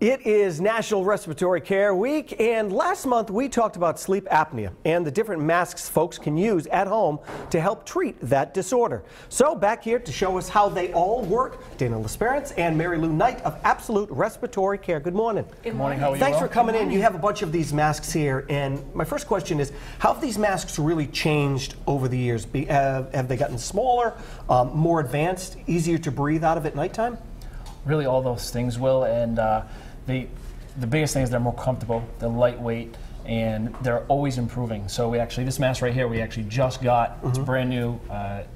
It is National Respiratory Care Week, and last month we talked about sleep apnea and the different masks folks can use at home to help treat that disorder. So back here to show us how they all work, Dana Lesperance and Mary Lou Knight of Absolute Respiratory Care. Good morning. Good morning. How are you? Thanks for coming in. You have a bunch of these masks here, and my first question is, how have these masks really changed over the years? Have they gotten smaller, more advanced, easier to breathe out of at nighttime? Really, all those things will, and the biggest thing is they're more comfortable, they're lightweight, and they're always improving. So we actually, this mask right here, we actually just got. It's brand new.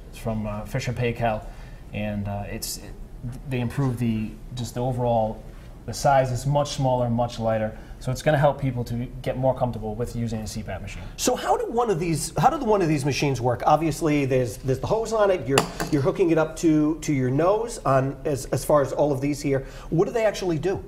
It's from Fisher Paykel, and they improved the overall. The size is much smaller, much lighter. So it's going to help people to get more comfortable with using a CPAP machine. So how do one of these machines work? Obviously, there's the hose on it. You're hooking it up to your nose on as far as all of these here. What do they actually do?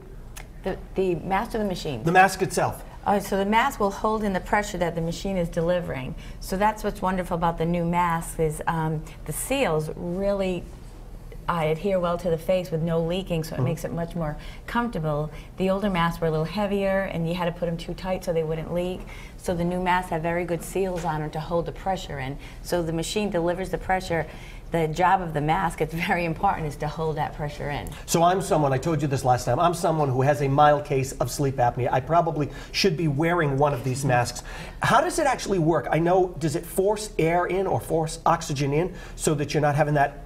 The mask or the machine? The mask itself. So the mask will hold in the pressure that the machine is delivering. So that's what's wonderful about the new mask is the seals really adhere well to the face with no leaking, so it makes it much more comfortable. The older masks were a little heavier and you had to put them too tight so they wouldn't leak. So the new masks have very good seals on them to hold the pressure in. So the machine delivers the pressure. The job of the mask, it's very important, is to hold that pressure in. So I'm someone, I told you this last time, I'm someone who has a mild case of sleep apnea. I probably should be wearing one of these masks. How does it actually work? I know, does it force air in or force oxygen in so that you're not having that,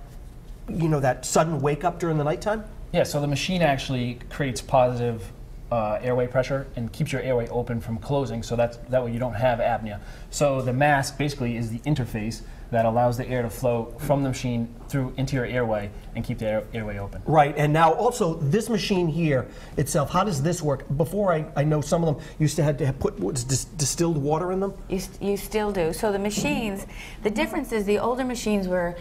that sudden wake up during the nighttime? Yeah, so the machine actually creates positive airway pressure and keeps your airway open from closing, so that way you don't have apnea. So the mask basically is the interface that allows the air to flow from the machine through into your airway and keep the airway open. Right, and now also this machine here itself, how does this work? Before I know some of them used to have to put distilled water in them? You still do. So the machines, the difference is the older machines were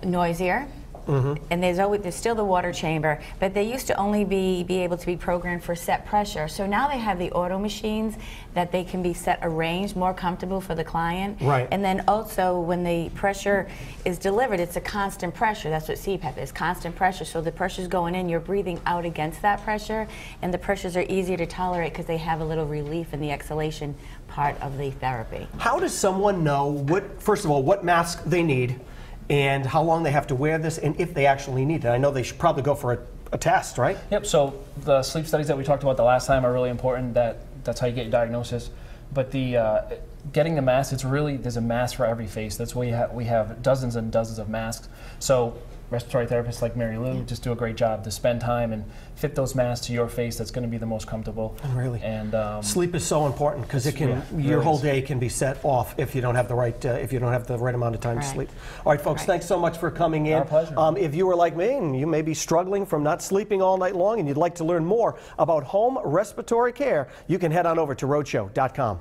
noisier. And there's still the water chamber, but they used to only be able to be programmed for set pressure. So now they have the auto machines that they can be set arranged, more comfortable for the client. Right. And then also when the pressure is delivered, it's a constant pressure. That's what CPAP is, constant pressure. So the pressure's going in, you're breathing out against that pressure, and the pressures are easier to tolerate because they have a little relief in the exhalation part of the therapy. How does someone know, first of all, what mask they need, and how long they have to wear this, and if they actually need it? I know they should probably go for a test, right? Yep, so the sleep studies that we talked about the last time are really important. That's how you get your diagnosis. But getting the mask, there's a mask for every face. That's why we have dozens and dozens of masks. So respiratory therapists like Mary Lou just do a great job to spend time and fit those masks to your face that's going to be the most comfortable. Really. And sleep is so important because your whole day can be set off if you don't have the right amount of time to sleep. All right, folks, thanks so much for coming in. Our pleasure. If you were like me and you may be struggling from not sleeping all night long and you'd like to learn more about home respiratory care, you can head on over to Rhodeshow.com.